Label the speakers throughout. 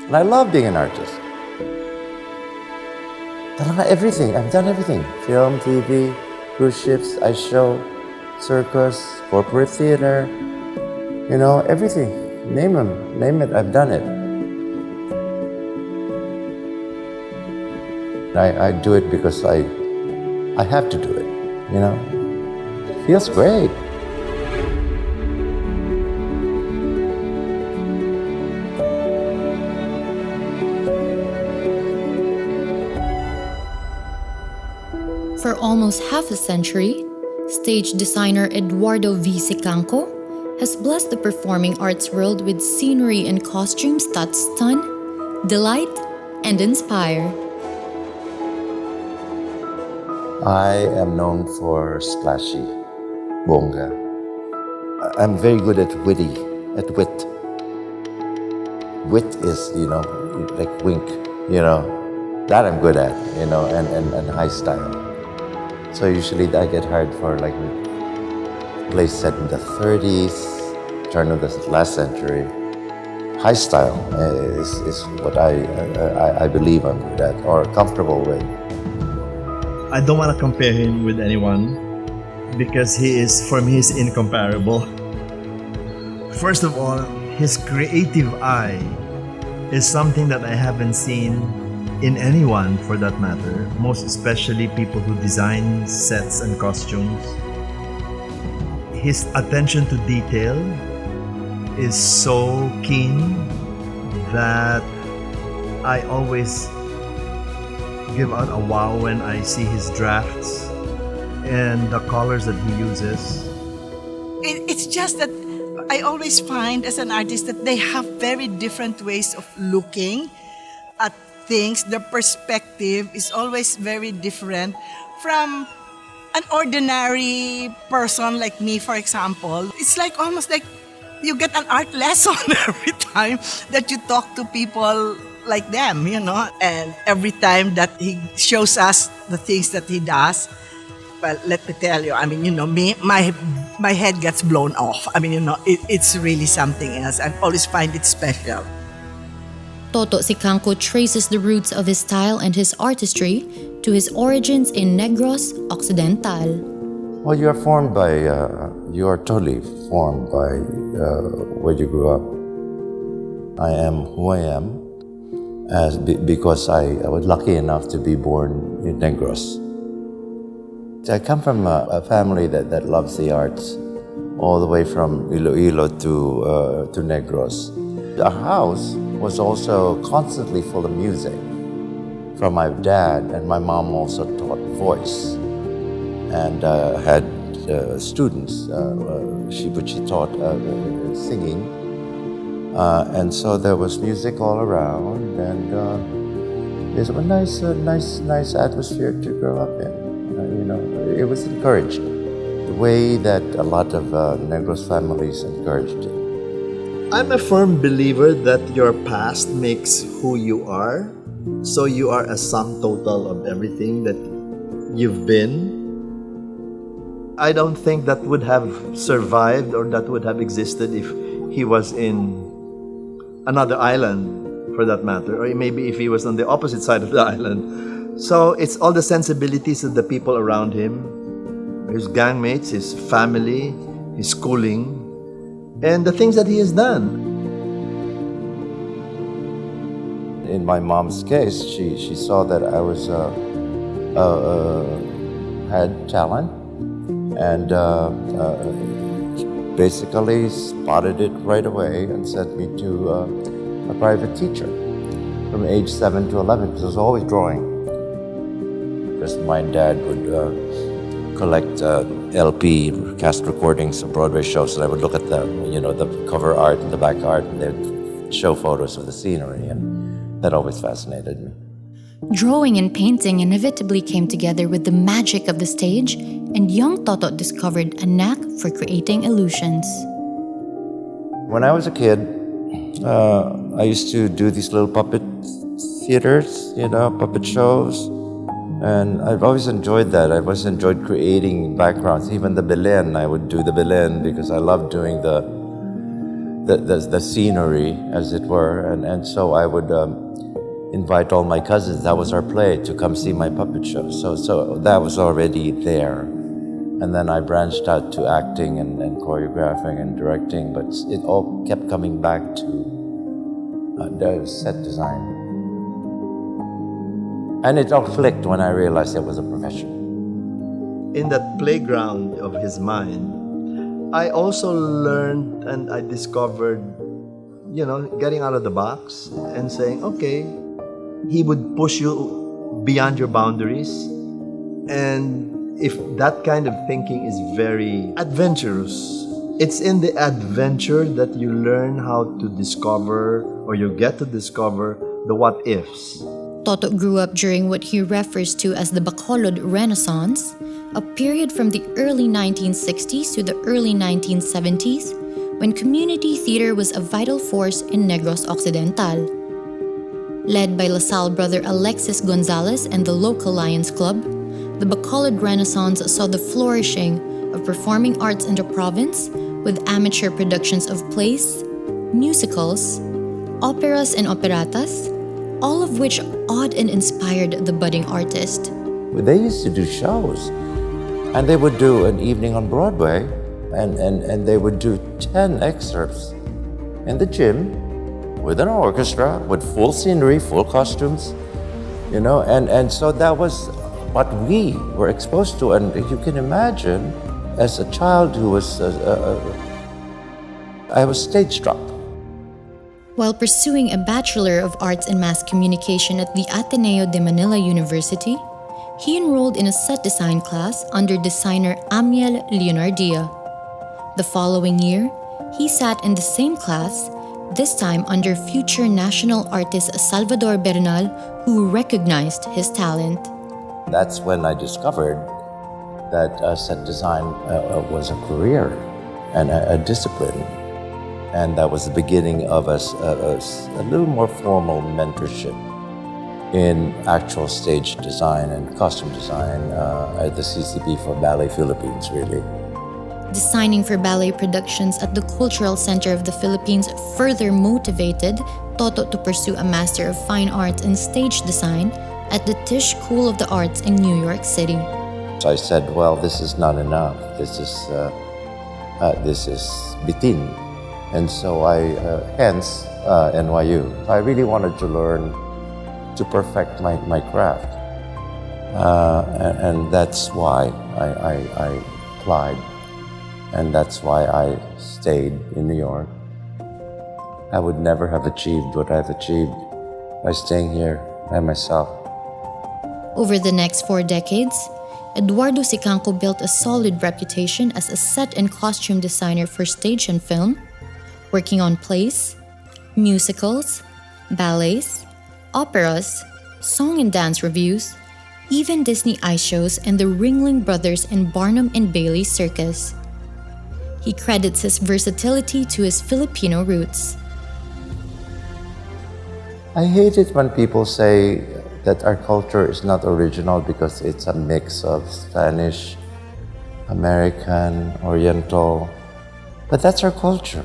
Speaker 1: And I love being an artist. Everything. I've done everything. Film, TV, cruise ships, ice show, circus, corporate theater, everything. Name them. Name it. I've done it. I do it because I have to do it, It feels great.
Speaker 2: For almost half a century, stage designer Eduardo Sicangco has blessed the performing arts world with scenery and costumes that stun, delight, and inspire.
Speaker 1: I am known for splashy, bongga. I'm very good at wit. Wit is, like wink, that I'm good at, and high style. So usually I get hired for like plays set in the 30s, turn of the last century. High style is what I believe I'm good at or comfortable with.
Speaker 3: I don't want to compare him with anyone because for me, he's incomparable. First of all, his creative eye is something that I haven't seen in anyone for that matter, most especially people who design sets and costumes. His attention to detail is so keen that I always give out a wow when I see his drafts and the colors that he uses.
Speaker 4: It's just that I always find as an artist that they have very different ways of looking at things. Their perspective is always very different from an ordinary person like me, for example. It's like almost like you get an art lesson every time that you talk to people like them, And every time that he shows us the things that he does, well, let me tell you, my head gets blown off. It's really something else. I always find it special.
Speaker 2: Toto Sicangco traces the roots of his style and his artistry to his origins in Negros Occidental.
Speaker 1: Well, you are totally formed by where you grew up. I am who I am because I was lucky enough to be born in Negros. I come from a family that loves the arts, all the way from Iloilo to Negros. Our house was also constantly full of music from my dad, and my mom also taught voice and had students. She taught singing, and so there was music all around, and it was a nice atmosphere to grow up in. It was encouraged the way that a lot of Negros families encouraged it.
Speaker 3: I'm a firm believer that your past makes who you are. So you are a sum total of everything that you've been. I don't think that would have survived or that would have existed if he was in another island, for that matter, or maybe if he was on the opposite side of the island. So it's all the sensibilities of the people around him, his gangmates, his family, his schooling, and the things that he has done.
Speaker 1: In my mom's case, she saw that I was had talent, and basically spotted it right away and sent me to a private teacher from age 7 to 11, because I was always drawing. Because my dad would collect LP cast recordings of Broadway shows, and I would look at the cover art and the back art, and they'd show photos of the scenery, and that always fascinated me.
Speaker 2: Drawing and painting inevitably came together with the magic of the stage, and young Toto discovered a knack for creating illusions.
Speaker 1: When I was a kid, I used to do these little puppet theaters, puppet shows. And I've always enjoyed that. I've always enjoyed creating backgrounds. Even the Belen, I would do the Belen because I love doing the the scenery, as it were. And so I would invite all my cousins, that was our play, to come see my puppet show. So that was already there. And then I branched out to acting and choreographing and directing, but it all kept coming back to the set design. And it all clicked when I realized it was a profession.
Speaker 3: In that playground of his mind, I also learned and I discovered, getting out of the box and saying, okay, he would push you beyond your boundaries. And if that kind of thinking is very adventurous, it's in the adventure that you learn how to discover, or you get to discover, the what ifs.
Speaker 2: Toto grew up during what he refers to as the Bacolod Renaissance, a period from the early 1960s to the early 1970s, when community theater was a vital force in Negros Occidental. Led by LaSalle brother Alexis Gonzalez and the local Lions Club, the Bacolod Renaissance saw the flourishing of performing arts in the province with amateur productions of plays, musicals, operas and operatas, all of which awed and inspired the budding artist.
Speaker 1: They used to do shows, and they would do an evening on Broadway, and they would do 10 excerpts in the gym with an orchestra, with full scenery, full costumes, and so that was what we were exposed to. And you can imagine, as a child who was, I was stage struck.
Speaker 2: While pursuing a Bachelor of Arts in Mass Communication at the Ateneo de Manila University, he enrolled in a set design class under designer Amiel Leonardia. The following year, he sat in the same class, this time under future national artist Salvador Bernal, who recognized his talent.
Speaker 1: That's when I discovered that set design was a career and a discipline. And that was the beginning of a little more formal mentorship in actual stage design and costume design at the CCP for Ballet Philippines, really.
Speaker 2: Designing for ballet productions at the Cultural Center of the Philippines further motivated Toto to pursue a Master of Fine Arts in Stage Design at the Tisch School of the Arts in New York City.
Speaker 1: So I said, well, this is not enough. This is bitin. And so hence NYU. I really wanted to learn to perfect my craft. And that's why I applied. And that's why I stayed in New York. I would never have achieved what I've achieved by staying here by myself.
Speaker 2: Over the next 4 decades, Eduardo Sicangco built a solid reputation as a set and costume designer for stage and film, working on plays, musicals, ballets, operas, song and dance revues, even Disney ice shows and the Ringling Brothers and Barnum and Bailey Circus. He credits his versatility to his Filipino roots.
Speaker 1: I hate it when people say that our culture is not original because it's a mix of Spanish, American, Oriental, but that's our culture.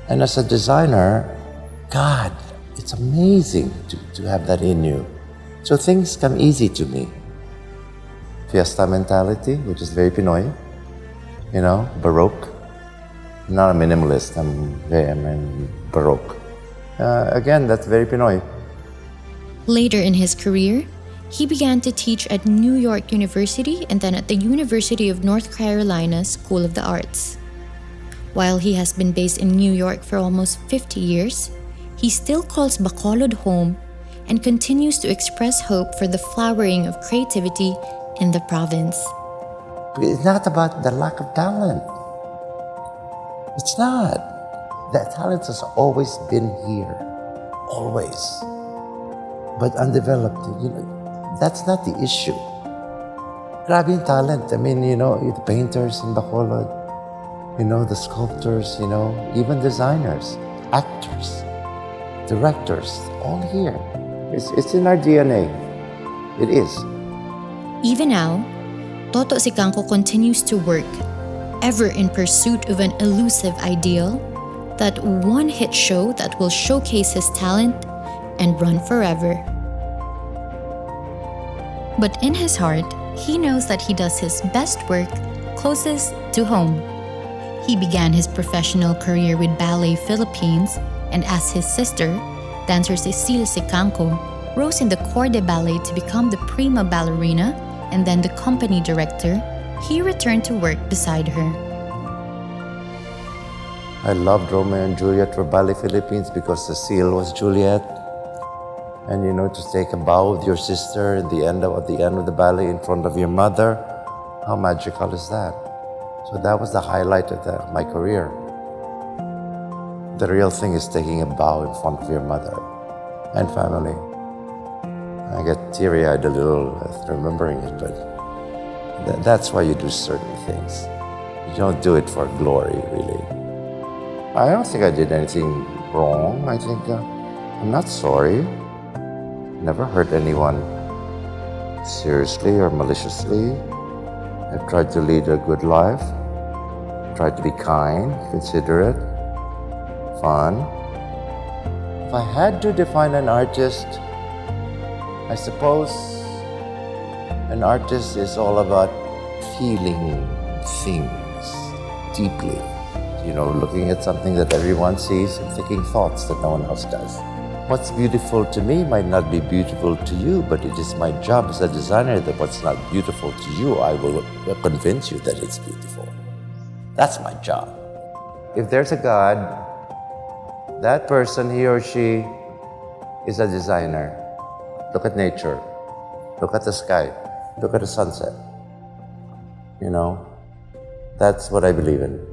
Speaker 1: And as a designer, God, it's amazing to have that in you. So things come easy to me. Fiesta mentality, which is very Pinoy, Baroque. I'm not a minimalist, I'm Baroque. Again, that's very Pinoy.
Speaker 2: Later in his career, he began to teach at New York University and then at the University of North Carolina School of the Arts. While he has been based in New York for almost 50 years, he still calls Bacolod home and continues to express hope for the flowering of creativity in the province.
Speaker 1: It's not about the lack of talent. It's not. That talent has always been here. Always. But undeveloped, that's not the issue. Grabe yung talent. The painters in Bacolod, the sculptors, even designers, actors, directors, all here. It's in our DNA. It is.
Speaker 2: Even now, Toto Sicangco continues to work, ever in pursuit of an elusive ideal, That one hit show that will showcase his talent and run forever. But in his heart, he knows that he does his best work closest to home. He began his professional career with Ballet Philippines, and as his sister, dancer Cecile Sicangco, rose in the corps de ballet to become the prima ballerina and then the company director, he returned to work beside her.
Speaker 1: I loved Romeo and Juliet for Ballet Philippines because Cecile was Juliet. And to take a bow with your sister at the end of the ballet in front of your mother, how magical is that? So that was the highlight of my career. The real thing is taking a bow in front of your mother and family. I get teary-eyed a little remembering it, but that's why you do certain things. You don't do it for glory, really. I don't think I did anything wrong. I think I'm not sorry. Never hurt anyone seriously or maliciously. I've tried to lead a good life. Tried to be kind, considerate, fun. If I had to define an artist, I suppose an artist is all about feeling things deeply. Looking at something that everyone sees and thinking thoughts that no one else does. What's beautiful to me might not be beautiful to you, but it is my job as a designer that what's not beautiful to you, I will convince you that it's beautiful. That's my job. If there's a God, that person, he or she, is a designer. Look at nature. Look at the sky. Look at the sunset. That's what I believe in.